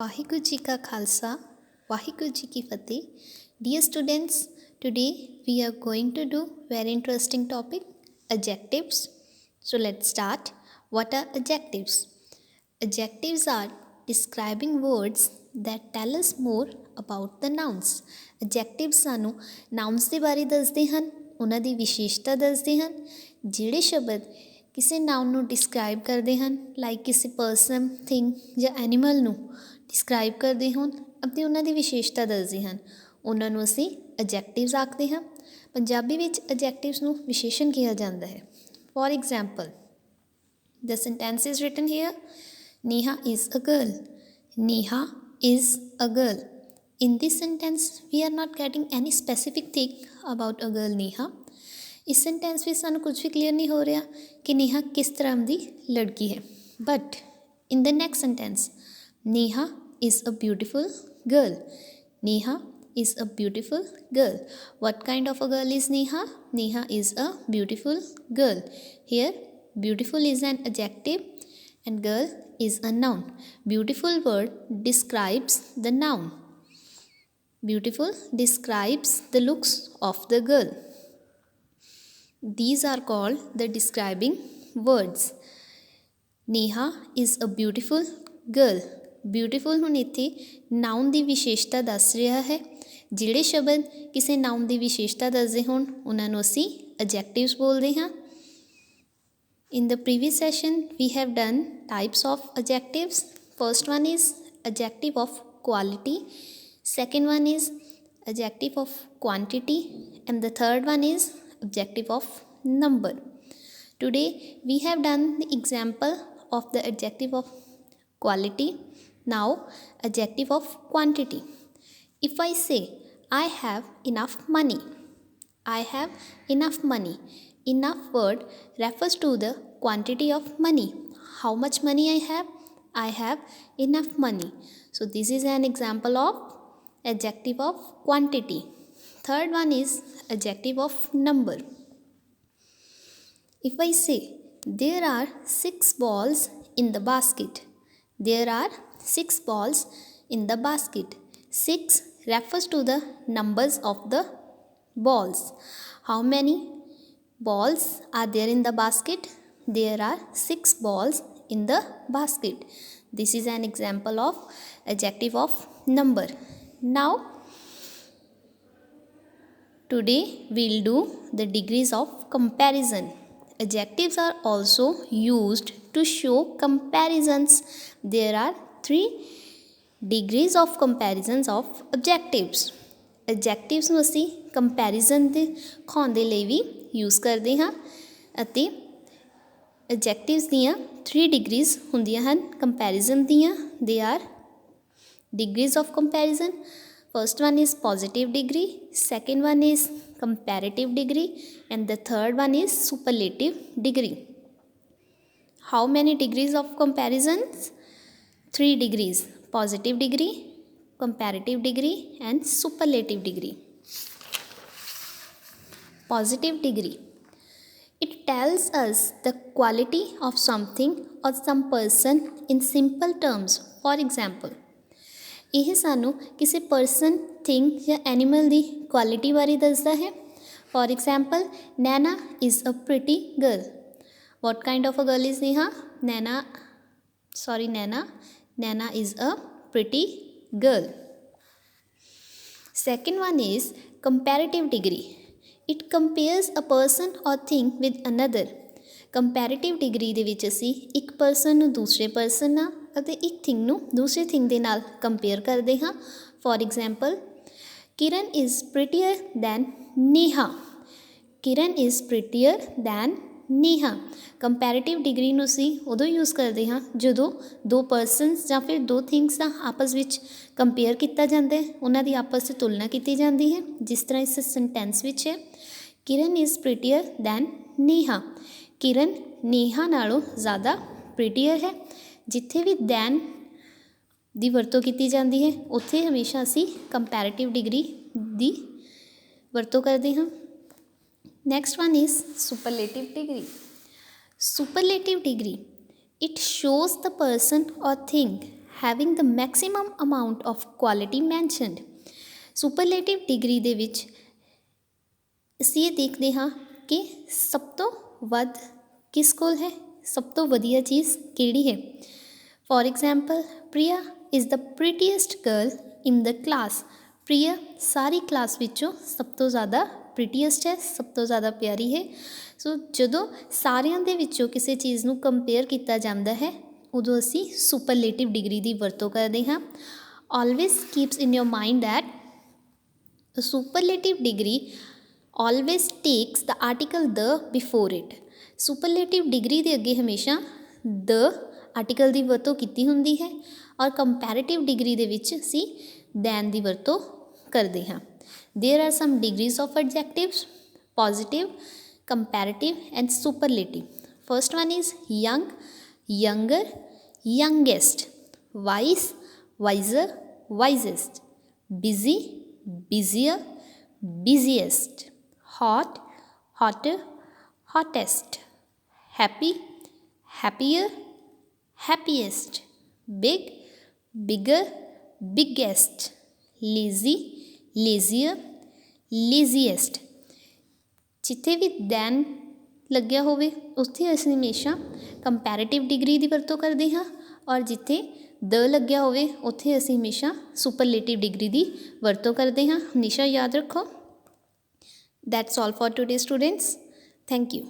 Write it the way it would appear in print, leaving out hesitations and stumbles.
ਵਾਹਿਗੁਰੂ ਜੀ ਕਾ ਖਾਲਸਾ ਵਾਹਿਗੁਰੂ ਜੀ ਕੀ ਫਤਿਹ Dear students, today we are going to do very interesting topic adjectives. So let's start. What are adjectives? Adjectives are describing words that tell us more about the nouns. Adjectives ਸਾਨੂੰ nouns ਦੇ ਬਾਰੇ ਦੱਸਦੇ ਹਨ, ਉਹਨਾਂ ਦੀ ਵਿਸ਼ੇਸ਼ਤਾ ਦੱਸਦੇ ਹਨ। ਜਿਹੜੇ ਸ਼ਬਦ ਕਿਸੇ ਨਾउन ਨੂੰ ਡਿਸਕ੍ਰਾਈਬ ਕਰਦੇ ਹਨ, ਲਾਈਕ ਕਿਸੇ ਪਰਸਨ, ਥਿੰਗ ਜਾਂ ਐਨੀਮਲ ਨੂੰ ਡਿਸਕ੍ਰਾਈਬ ਕਰਦੇ ਹੋਣ ਅਤੇ ਉਹਨਾਂ ਦੀ ਵਿਸ਼ੇਸ਼ਤਾ ਦੱਸਦੇ ਹਨ, ਉਹਨਾਂ ਨੂੰ ਅਸੀਂ ਐਡਜੈਕਟਿਵਸ ਆਖਦੇ ਹਾਂ। ਪੰਜਾਬੀ ਵਿੱਚ ਐਡਜੈਕਟਿਵਸ ਨੂੰ ਵਿਸ਼ੇਸ਼ਣ ਕਿਹਾ ਜਾਂਦਾ ਹੈ। For example, the sentence is written here, Neha is a girl. Neha is a girl. In this sentence, we are not getting any specific thing about a girl Neha. ਇਸ ਸੈਂਟੈਂਸ ਵਿੱਚ ਸਾਨੂੰ ਕੁਝ ਵੀ ਕਲੀਅਰ ਨਹੀਂ ਹੋ ਰਿਹਾ ਕਿ ਨੇਹਾ ਕਿਸ ਤਰ੍ਹਾਂ ਦੀ ਲੜਕੀ ਹੈ। But in the next sentence, Neha is a beautiful girl. Neha is a beautiful girl. What kind of a girl is Neha? Neha is a beautiful girl. Here, beautiful is an adjective and girl is a noun. Beautiful word describes the noun. Beautiful describes the looks of the girl. These are called the describing words. Neha is a beautiful girl. Beautiful ਹੁਣ ਇੱਥੇ known ਦੀ ਵਿਸ਼ੇਸ਼ਤਾ ਦੱਸ ਰਿਹਾ ਹੈ। ਜਿਹੜੇ ਸ਼ਬਦ ਕਿਸੇ known ਦੀ ਵਿਸ਼ੇਸ਼ਤਾ ਦੱਸਦੇ ਹੋਣ ਉਹਨਾਂ ਨੂੰ ਅਸੀਂ ਐਡਜੈਕਟਿਵਸ ਬੋਲਦੇ ਹਾਂ। In the previous session, we have done types of adjectives. First one is adjective of quality. Second one is adjective of quantity. And the third one is adjective of number. Today, we have done the example of the adjective of quality. Now, adjective of quantity. If I say, I have enough money. I have enough money. Enough word refers to the quantity of money. How much money I have? I have enough money. So this is an example of adjective of quantity. Third one is adjective of number. If I say, there are 6 balls in the basket. There are 6 balls in the basket. 6 refers to the numbers of the balls. How many balls are there in the basket? There are 6 balls in the basket. This is an example of adjective of number. Now, today we'll do the degrees of comparison. Adjectives are also used to show comparisons. There are 3 degrees of comparisons of adjectives. Adjectives ਨੂੰ ਅਸੀਂ comparison ਦੇ ਦਿਖਾਉਣ ਦੇ ਲਈ ਵੀ use ਕਰਦੇ ਹਾਂ ਅਤੇ ਐਡਜੈਕਟਿਵਸ ਦੀਆਂ 3 ਡਿਗਰੀਜ਼ ਹੁੰਦੀਆਂ ਹਨ ਕੰਪੈਰੀਜ਼ਨ ਦੀਆਂ। They are degrees of comparison. First one is positive degree, second one is comparative degree, and the third one is superlative degree. How many degrees of comparisons? 3 degrees: positive degree, comparative degree, and superlative degree. Positive degree. It tells us the quality of something or some person in simple terms. For example, ਇਹ ਸਾਨੂੰ ਕਿਸੇ person, thing ਜਾਂ animal ਦੀ quality ਬਾਰੇ ਦੱਸਦਾ ਹੈ। For example, Naina is a pretty girl. What kind of a girl is Neha? Naina is a pretty girl. Second one is comparative degree. It compares a person or thing with another. Comparative degree ਦੇ ਵਿੱਚ ਅਸੀਂ ਇੱਕ person ਨੂੰ ਦੂਸਰੇ person ਨਾਲ ਅਤੇ ਇੱਕ thing ਨੂੰ ਦੂਸਰੇ ਥਿੰਗ ਦੇ ਨਾਲ ਕੰਪੇਅਰ ਕਰਦੇ ਹਾਂ। For example, Kiran is prettier than Neha. Kiran is prettier than Neha. Comparative degree ਨੂੰ ਅਸੀਂ ਉਦੋਂ ਯੂਜ਼ ਕਰਦੇ ਹਾਂ ਜਦੋਂ ਦੋ ਪਰਸਨਸ ਜਾਂ ਫਿਰ ਦੋ ਥਿੰਗਸ ਦਾ ਆਪਸ ਵਿੱਚ ਕੰਪੇਅਰ ਕੀਤਾ ਜਾਂਦਾ ਹੈ, ਉਹਨਾਂ ਦੀ ਆਪਸ 'ਚ ਤੁਲਨਾ ਕੀਤੀ ਜਾਂਦੀ ਹੈ। ਜਿਸ ਤਰ੍ਹਾਂ ਇਸ ਸੈਂਟੈਂਸ ਵਿੱਚ ਹੈ, ਕਿਰਨ ਇਜ਼ ਪ੍ਰਿਟੀਅਰ ਦੈਨ ਨੇਹਾ। ਕਿਰਨ ਨੇਹਾ ਨਾਲੋਂ ਜ਼ਿਆਦਾ ਪ੍ਰਿਟੀਅਰ ਹੈ। ਜਿੱਥੇ ਵੀ ਦੈਨ ਦੀ ਵਰਤੋਂ ਕੀਤੀ ਜਾਂਦੀ ਹੈ ਉੱਥੇ ਹਮੇਸ਼ਾ ਅਸੀਂ ਕੰਪੈਰੇਟਿਵ ਡਿਗਰੀ ਦੀ ਵਰਤੋਂ ਕਰਦੇ ਹਾਂ। Next one is superlative degree. Superlative degree, it shows the person or thing having the maximum amount of quality mentioned. Superlative degree ਦੇ ਵਿੱਚ ਅਸੀਂ ਇਹ ਦੇਖਦੇ ਹਾਂ ਕਿ ਸਭ ਤੋਂ ਵੱਧ ਕਿਸ ਕੋਲ ਹੈ, ਸਭ ਤੋਂ ਵਧੀਆ ਚੀਜ਼ ਕਿਹੜੀ ਹੈ। For example, Priya is the prettiest girl in the class. Priya ਸਾਰੀ ਕਲਾਸ ਵਿੱਚੋਂ ਸਭ ਤੋਂ ਜ਼ਿਆਦਾ ਪ੍ਰੀਟੀਐਸਟ ਹੈ, ਸਭ ਤੋਂ ਜ਼ਿਆਦਾ ਪਿਆਰੀ ਹੈ। ਸੋ ਜਦੋਂ ਸਾਰਿਆਂ ਦੇ ਵਿੱਚੋਂ ਕਿਸੇ ਚੀਜ਼ ਨੂੰ ਕੰਪੇਅਰ ਕੀਤਾ ਜਾਂਦਾ ਹੈ ਉਦੋਂ ਅਸੀਂ ਸੁਪਰਲੇਟਿਵ ਡਿਗਰੀ ਦੀ ਵਰਤੋਂ ਕਰਦੇ ਹਾਂ। Always keeps in your mind that superlative degree always takes the article the before it. Superlative degree ਦੇ ਅੱਗੇ ਹਮੇਸ਼ਾ ਦ ਆਰਟੀਕਲ ਦੀ ਵਰਤੋਂ ਕੀਤੀ ਹੁੰਦੀ ਹੈ ਔਰ ਕੰਪੈਰੇਟਿਵ ਡਿਗਰੀ ਦੇ ਵਿੱਚ ਅਸੀਂ ਦੈਨ ਦੀ ਵਰਤੋਂ ਕਰਦੇ ਹਾਂ। There are some degrees of adjectives: positive, comparative and superlative. First one is young, younger, youngest; wise, wiser, wisest; busy, busier, busiest; hot, hotter, hottest; happy, happier, happiest; big, bigger, biggest; lazy, lazier, laziest। ਜਿੱਥੇ ਵੀ then ਲੱਗਿਆ ਹੋਵੇ ਉੱਥੇ ਅਸੀਂ ਹਮੇਸ਼ਾ comparative degree ਦੀ ਵਰਤੋਂ ਕਰਦੇ ਹਾਂ ਔਰ ਜਿੱਥੇ ਦ ਲੱਗਿਆ ਹੋਵੇ ਉੱਥੇ ਅਸੀਂ ਹਮੇਸ਼ਾ ਸੁਪਰਲੇਟਿਵ ਡਿਗਰੀ ਦੀ ਵਰਤੋਂ ਕਰਦੇ ਹਾਂ। ਹਮੇਸ਼ਾ ਯਾਦ ਰੱਖੋ। That's all for today students. Thank you.